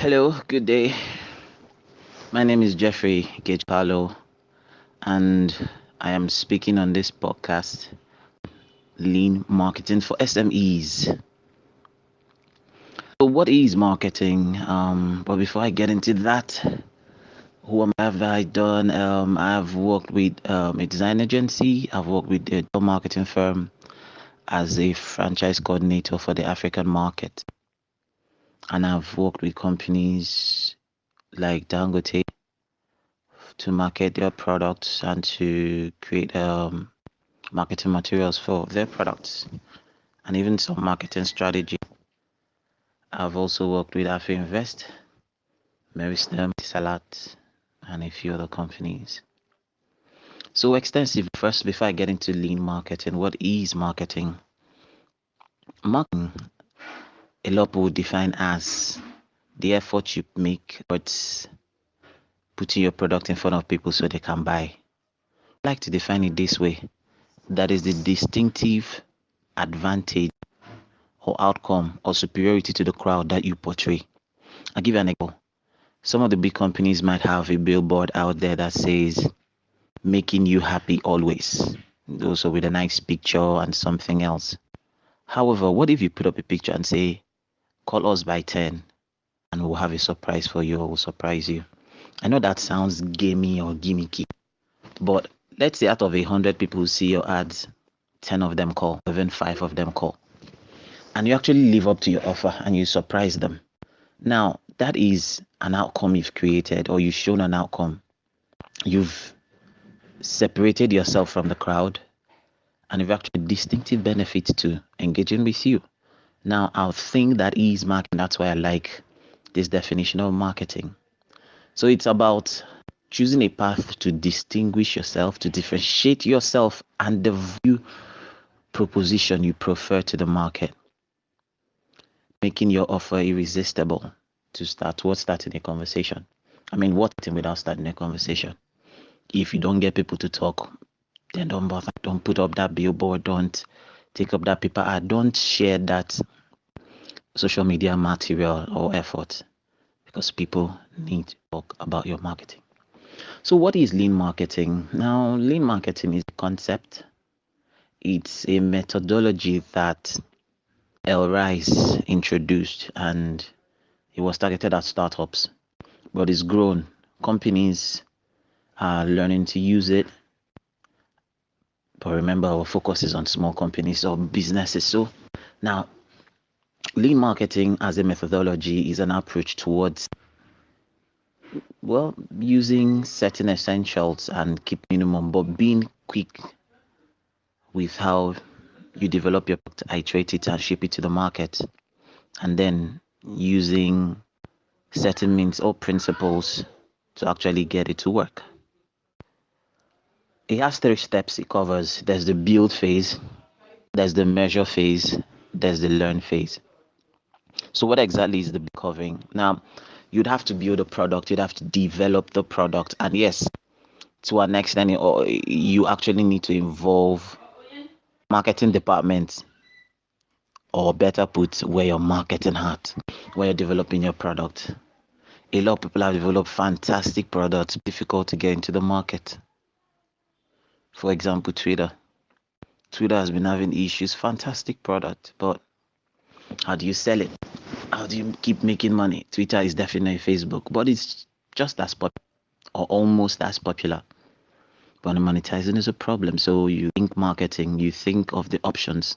Hello, good day. My name is Jeffrey Kalu, and I am speaking on this podcast, Lean Marketing for SMEs. So, what is marketing? But before I get into that, have I done? I've worked with a design agency. I've worked with a digital marketing firm as a franchise coordinator for the African market, and I've worked with companies like Dangote to market their products and to create marketing materials for their products and even some marketing strategy. I've also worked with Afrinvest, Meristem, Etisalat, and a few other companies. So extensive. First, before I get into lean marketing, what is marketing? Marketing, a lot of people define as the effort you make towards putting your product in front of people so they can buy. I like to define it this way. That is the distinctive advantage or outcome or superiority to the crowd that you portray. I'll give you an example. Some of the big companies might have a billboard out there that says, making you happy always. Also with a nice picture and something else. However, what if you put up a picture and say, call us by 10 and we'll have a surprise for you or we'll surprise you? I know that sounds gamey or gimmicky, but let's say out of 100 people who see your ads, 10 of them call, even 5 of them call. And you actually live up to your offer and you surprise them. Now, that is an outcome you've created or you've shown an outcome. You've separated yourself from the crowd and you've actually distinctive benefits to engaging with you. Now, I think that is marketing. That's why I like this definition of marketing. So it's about choosing a path to distinguish yourself, to differentiate yourself and the value proposition you prefer to the market, making your offer irresistible to starting a conversation. I mean, what without starting a conversation? If you don't get people to talk, then don't bother. Don't put up that billboard. Don't take up that paper ad. Don't share that social media material or effort because people need to talk about your marketing. So what is lean marketing? Now, lean marketing is a concept. It's a methodology that L. Rice introduced, and it was targeted at startups, but it's grown. Companies are learning to use it. But remember, our focus is on small companies or businesses. So now, lean marketing as a methodology is an approach towards, well, using certain essentials and keep minimum, but being quick with how you develop your product, iterate it and ship it to the market, and then using certain means or principles to actually get it to work. It has 3 steps it covers. There's the build phase, there's the measure phase, there's the learn phase. So what exactly is the covering? Now, you'd have to build a product, you'd have to develop the product, and yes, to an extent, or you actually need to involve marketing departments, or better put, where your marketing hat, where you're developing your product. A lot of people have developed fantastic products, difficult to get into the market. For example, Twitter. Twitter has been having issues, fantastic product, but how do you sell it? How do you keep making money? Twitter is definitely Facebook, but it's just as popular or almost as popular. But monetizing is a problem. So you think marketing, you think of the options.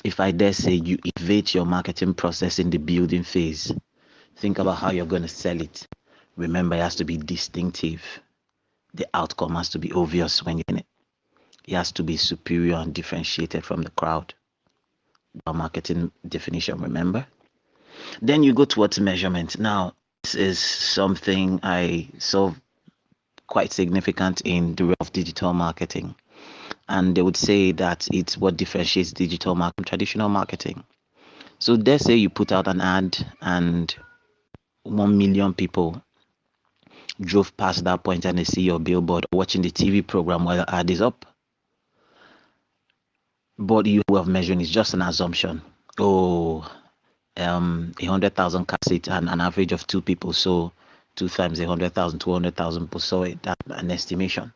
If I dare say, you evade your marketing process in the building phase. Think about how you're going to sell it. Remember, it has to be distinctive. The outcome has to be obvious when you're in it. It has to be superior and differentiated from the crowd. Our marketing definition, remember? Then you go towards measurement. Now, this is something I saw quite significant in the realm of digital marketing. And they would say that it's what differentiates digital marketing from traditional marketing. So let's say you put out an ad and 1 million people drove past that point and they see your billboard watching the TV program while the ad is up. But you have measuring is just an assumption. Oh, 100,000 cars it and an average of two people. So 2 times 100,000, 200,000 people saw it. That's an estimation.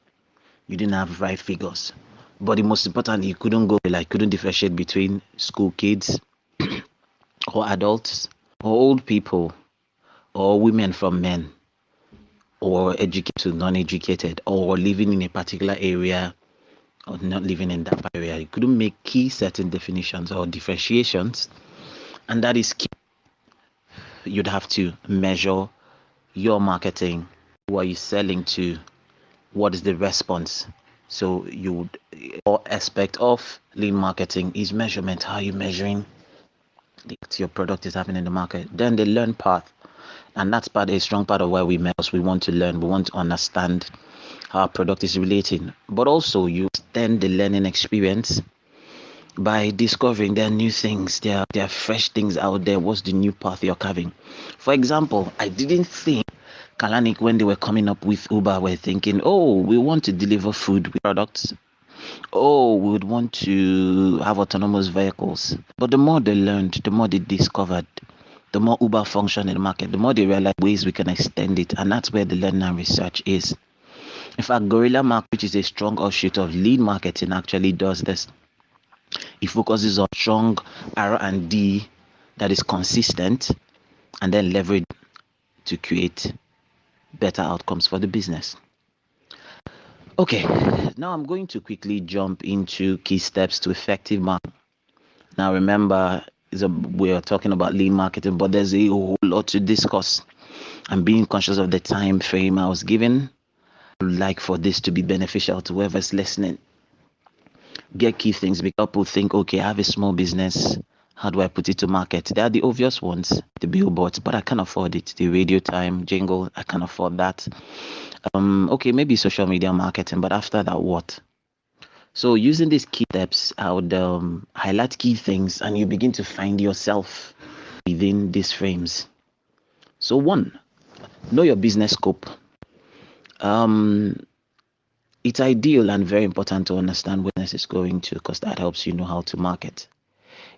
You didn't have right figures. But the most important, you couldn't differentiate between school kids or adults or old people or women from men or educated to non-educated or living in a particular area or not living in that area. You couldn't make key certain definitions or differentiations, and that is key. You'd have to measure your marketing. Who are you selling to? What is the response? So you would, or aspect of lean marketing is measurement. How are you measuring your product is having in the market? Then the learn path, and that's part a strong part of why we measure. We want to learn. We want to understand how our product is relating, but also you extend the learning experience by discovering there are new things, there are fresh things out there. What's the new path you're carving? For example, I didn't think Kalanick, when they were coming up with Uber, were thinking, oh, we want to deliver food with products. Oh, we would want to have autonomous vehicles. But the more they learned, the more they discovered, the more Uber functioned in the market, the more they realized ways we can extend it. And that's where the learn and research is. In fact, Gorilla Mark, which is a strong offshoot of lead marketing, actually does this. It focuses on strong R&D that is consistent and then leverage to create better outcomes for the business. Okay, now I'm going to quickly jump into key steps to effective marketing. Now remember, we are talking about lean marketing, but there's a whole lot to discuss. I'm being conscious of the time frame I was given. I would like for this to be beneficial to whoever's listening. Get key things because people think, okay, I have a small business. How do I put it to market? There are the obvious ones, the billboards, but I can't afford it. The radio time, jingle, I can't afford that. Okay, maybe social media marketing, but after that, what? So using these key steps, I would highlight key things and you begin to find yourself within these frames. So one, know your business scope. It's ideal and very important to understand where business is going to because that helps you know how to market.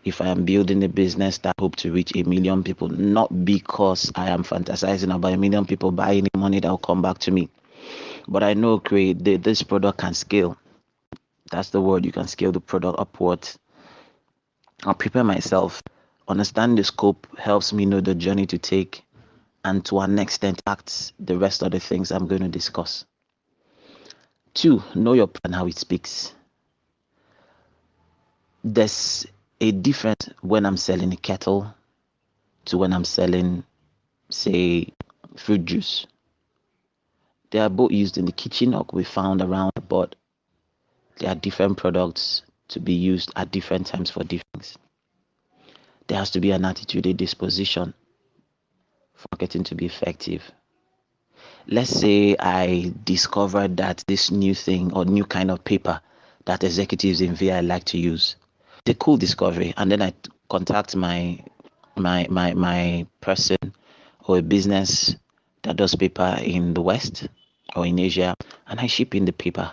If I am building a business that I hope to reach 1 million people, not because I am fantasizing about 1 million people buying money that will come back to me, but I know this product can scale. That's the word. You can scale the product upwards. I'll prepare myself. Understand the scope helps me know the journey to take and to an extent act the rest of the things I'm going to discuss. 2, know your plan, how it speaks. There's a difference when I'm selling a kettle to when I'm selling, say, fruit juice. They are both used in the kitchen or we found around, but they are different products to be used at different times for different things. There has to be an attitude, a disposition for marketing to be effective. Let's say I discovered that this new thing or new kind of paper that executives in VI like to use. It's a cool discovery, and then I contact my person or a business that does paper in the West or in Asia, and I ship in the paper.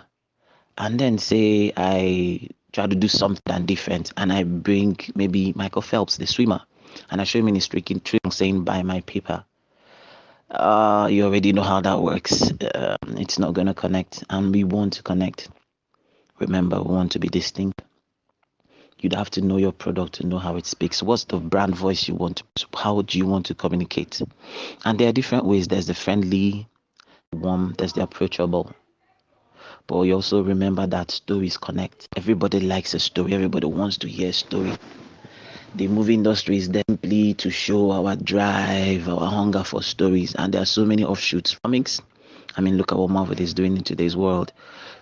And then say I try to do something different, and I bring maybe Michael Phelps, the swimmer, and I show him in his streaking saying, buy my paper. You already know how that works. It's not going to connect, and we want to connect. Remember, we want to be distinct. You'd have to know your product to know how it speaks. What's the brand voice you want? How do you want to communicate? And there are different ways. There's the friendly, warm, there's the approachable. But you also remember that stories connect. Everybody likes a story. Everybody wants to hear a story. The movie industry is simply to show our drive, our hunger for stories. And there are so many offshoots. Comics. I mean, look at what Marvel is doing in today's world.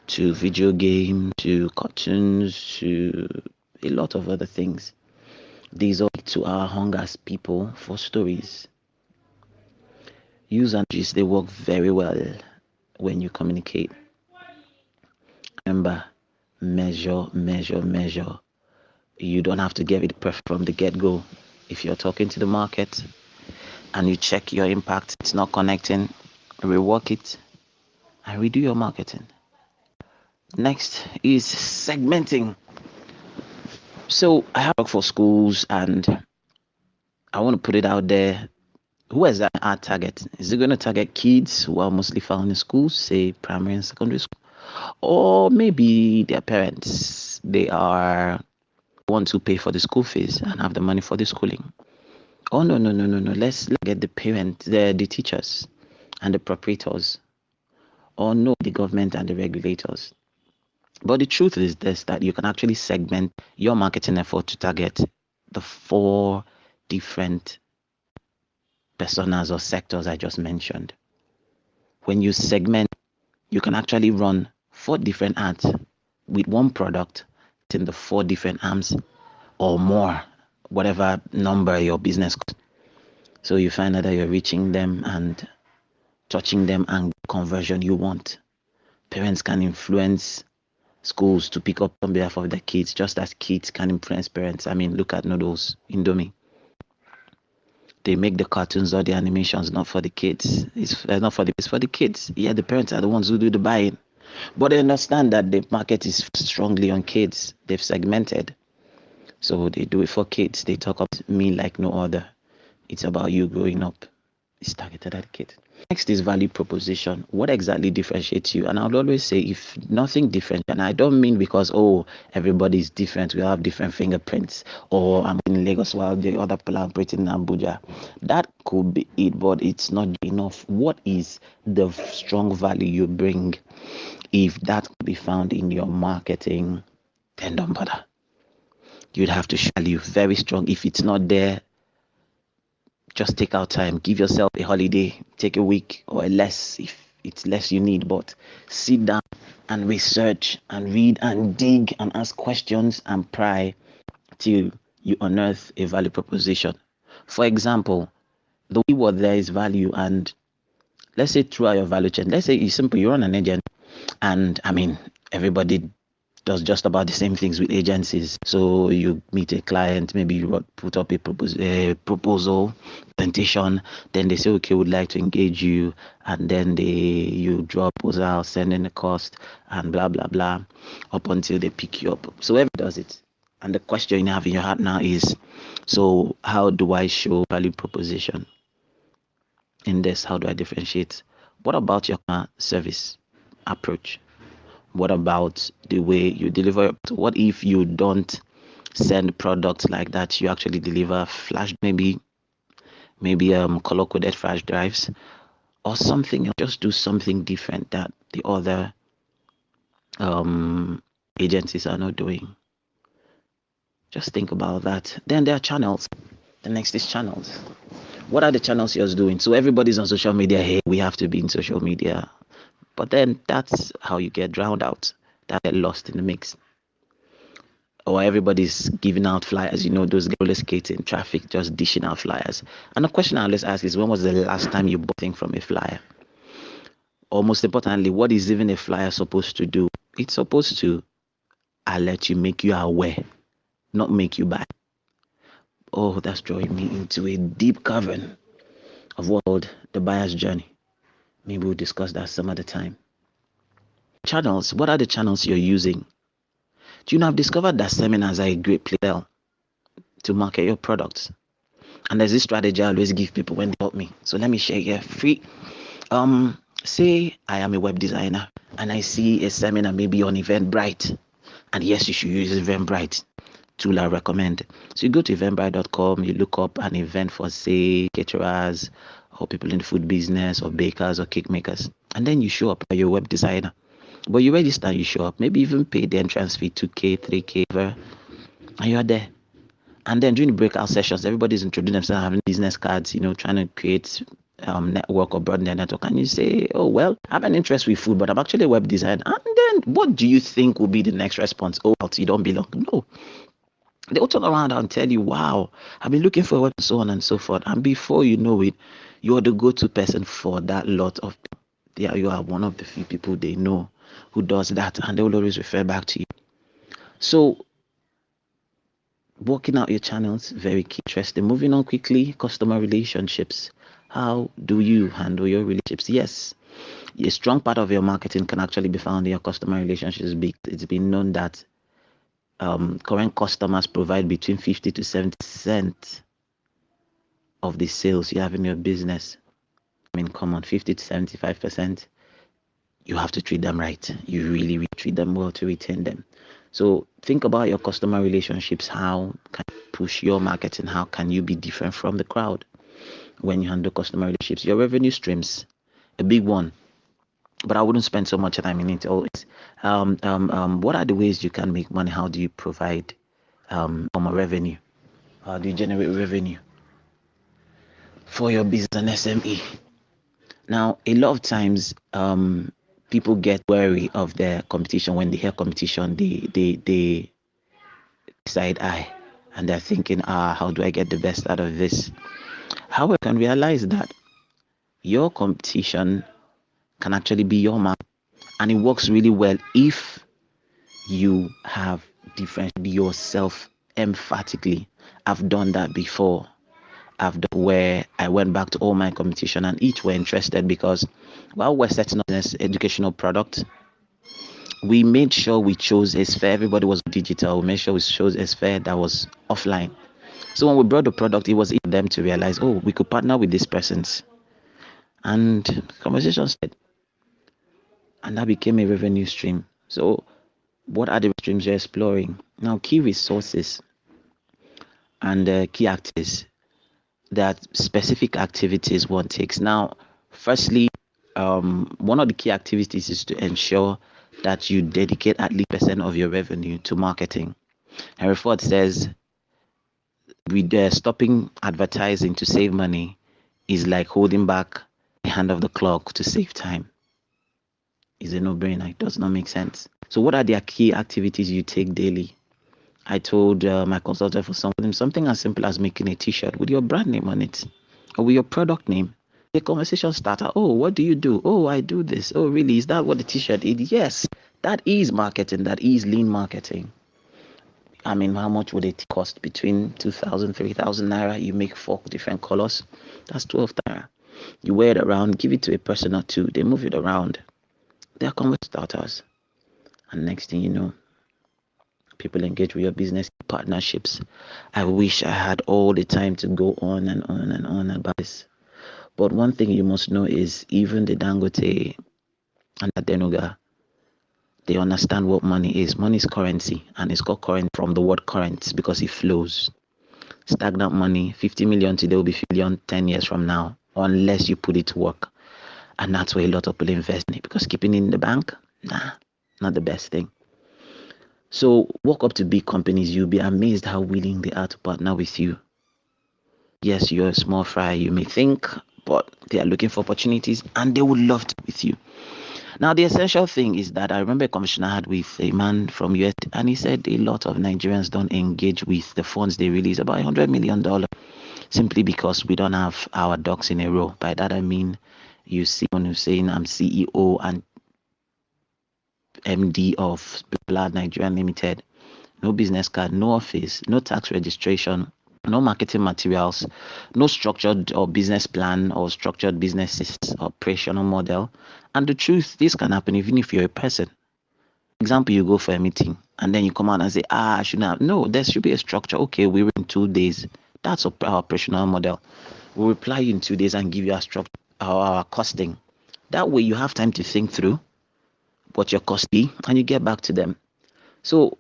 To video games, to cartoons, to a lot of other things. These are to our hunger as people for stories. Use analogies, they work very well when you communicate. Remember, measure. You don't have to get it perfect from the get-go. If you're talking to the market and you check your impact, it's not connecting, rework it and redo your marketing. Next is segmenting. So I have worked for schools and I want to put it out there. Who is that our target? Is it going to target kids who are mostly found in schools, say primary and secondary school? Or maybe their parents, they are want to pay for the school fees and have the money for the schooling. Oh no, no, no, no, no. Let's get the parents, the teachers and the proprietors. Or no, the government and the regulators. But the truth is this, that you can actually segment your marketing effort to target the four different personas or sectors I just mentioned. When you segment, you can actually run four different ads with one product in the four different arms or more, whatever number your business. So you find out that you're reaching them and touching them and conversion you want. Parents can influence schools to pick up on behalf of their kids, just as kids can influence parents. I mean, look at Noodles, Indomie. They make the cartoons or the animations not for the kids. It's for the kids. Yeah, the parents are the ones who do the buying. But they understand that the market is strongly on kids. They've segmented. So they do it for kids. They talk about me like no other. It's about you growing up. It's targeted at kids. Next is value proposition. What exactly differentiates you? And I would always say, if nothing different, and I don't mean because, oh, everybody is different, we have different fingerprints, or I'm in Lagos while the other people are operating in Abuja. That could be it, but it's not enough. What is the strong value you bring? If that could be found in your marketing, then don't bother. You'd have to show value very strong. If it's not there, just take out time, give yourself a holiday, take a week or a less if it's less you need, but sit down and research and read and dig and ask questions and pry till you unearth a value proposition. For example, the keyword there is value, and let's say throughout your value chain, let's say it's simple, you're on an agent, and I mean everybody does just about the same things with agencies. So you meet a client, maybe you put up a proposal, presentation, then they say, okay, we'd like to engage you, and then you draw a proposal, send in the cost, and blah blah blah, up until they pick you up. So everyone does it. And the question you have in your heart now is, so how do I show value proposition in this? How do I differentiate? What about your service approach? What about the way you deliver? What if you don't send products like that? You actually deliver flash, maybe color coded flash drives or something. Just do something different that the other agencies are not doing. Just think about that. Then there are channels. The next is channels. What are the channels you're doing? So everybody's on social media. Hey, we have to be in social media. But then that's how you get drowned out. That get lost in the mix. Or everybody's giving out flyers, those roller skating traffic, just dishing out flyers. And the question I always ask is, when was the last time you bought thing from a flyer? Or most importantly, what is even a flyer supposed to do? It's supposed to alert you, make you aware, not make you buy. Oh, that's drawing me into a deep cavern of what called the buyer's journey. Maybe we'll discuss that some other time. Channels, what are the channels you're using? Do you know, I've discovered that seminars are a great place to market your products. And there's this strategy I always give people when they help me. So let me share here. Free. Say I am a web designer and I see a seminar maybe on Eventbrite. And yes, you should use Eventbrite tool I recommend. So you go to eventbrite.com, you look up an event for, say, caterers or people in the food business or bakers or cake makers. And then you show up, you're a web designer. But you register, you show up, maybe even pay the entrance fee, 2K, 3K, and you're there. And then during the breakout sessions, everybody's introducing themselves, having business cards, trying to create network or broaden their network. And you say, oh, well, I have an interest with food, but I'm actually a web designer. And then what do you think will be the next response? Oh, you don't belong. No. They'll turn around and tell you, wow, I've been looking for a web, so on and so forth. And before you know it, you're the go-to person for that lot of people. Yeah, you are one of the few people they know who does that, and they will always refer back to you. So working out your channels, very key, interesting. Moving on quickly, customer relationships. How do you handle your relationships? Yes, a strong part of your marketing can actually be found in your customer relationships. It's been known that current customers provide between 50 to 70% of the sales you have in your business, come on, 50 to 75%, you have to treat them right. You really treat them well to retain them. So think about your customer relationships. How can you push your marketing? How can you be different from the crowd when you handle customer relationships? Your revenue streams, a big one, but I wouldn't spend so much time in it always. What are the ways you can make money? How do you provide a revenue? How do you generate revenue for your business and SME? Now, a lot of times, people get wary of their competition. When they hear competition, they side eye, and they're thinking, how do I get the best out of this? However, you can realize that your competition can actually be your market, and it works really well if you have differentiated yourself emphatically. I've done that before. I've done where I went back to all my competition and each were interested because while we're setting up this educational product, we made sure we chose a sphere. Everybody was digital. We made sure we chose a sphere that was offline. So when we brought the product, it was in them to realize, oh, we could partner with these persons. And conversation started. And that became a revenue stream. So what are the streams you're exploring? Now, key resources and key activities. That specific activities one takes. Now, firstly, one of the key activities is to ensure that you dedicate at least percent of your revenue to marketing. Henry Ford says, with stopping advertising to save money is like holding back the hand of the clock to save time. Is a no-brainer. It does not make sense. So what are the key activities you take daily? I told my consultant for something as simple as making a t-shirt with your brand name on it or with your product name. The conversation starter. Oh, what do you do? Oh, I do this. Oh, really? Is that what the t-shirt is? Yes, that is marketing. That is lean marketing. How much would it cost? Between 2,000, 3,000 naira. You make 4 different colors. That's 12 naira. You wear it around, give it to a person or two. They move it around. They're conversation starters. And next thing you know, people engage with your business partnerships. I wish I had all the time to go on and on and on about this. But one thing you must know is even the Dangote and the Denuga, they understand what money is. Money is currency, and it's called current from the word current because it flows. Stagnant money, 50 million today will be 50 million 10 years from now, unless you put it to work. And that's where a lot of people invest in it because keeping it in the bank, not the best thing. So walk up to big companies, you'll be amazed how willing they are to partner with you. Yes, you're a small fry, you may think, but they are looking for opportunities and they would love to with you. Now, the essential thing is that I remember a conversation I had with a man from US, and he said a lot of Nigerians don't engage with the funds they release, about $100 million, simply because we don't have our ducks in a row. By that I mean, you see someone who's saying I'm CEO and MD of Blood Nigeria Limited, no business card, no office, no tax registration, no marketing materials, no structured or business plan or structured business operational model. And the truth, this can happen even if you're a person. For example, you go for a meeting and then you come out and say, I shouldn't have. No, there should be a structure. Okay, we're in 2 days. That's our operational model. We'll reply you in 2 days and give you our structure, our costing. That way you have time to think through what your cost be and you get back to them. So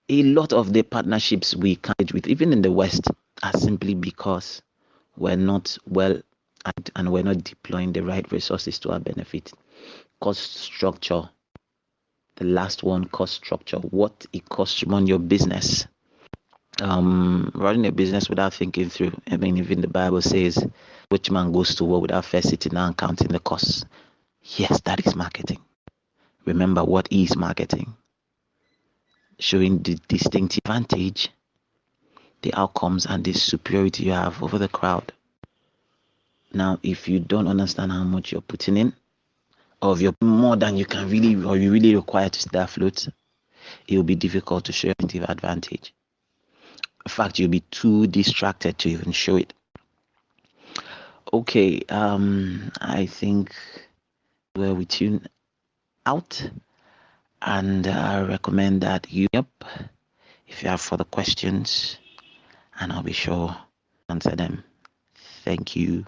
a lot of the partnerships we engage with, even in the West, are simply because we're not well and we're not deploying the right resources to our benefit. Cost structure. The last one, cost structure. What it costs to run your business. Running a business without thinking through. Even the Bible says, which man goes to war without first sitting down and counting the costs? Yes, that is marketing. Remember, what is marketing? Showing the distinct advantage, the outcomes, and the superiority you have over the crowd. Now, if you don't understand how much you're putting in, or if you're more than you can really, or you really require to stay afloat, it will be difficult to show your competitive advantage. In fact, you'll be too distracted to even show it. Okay, I think we're with you out, and I recommend that you up if you have further questions, and I'll be sure to answer them. Thank you.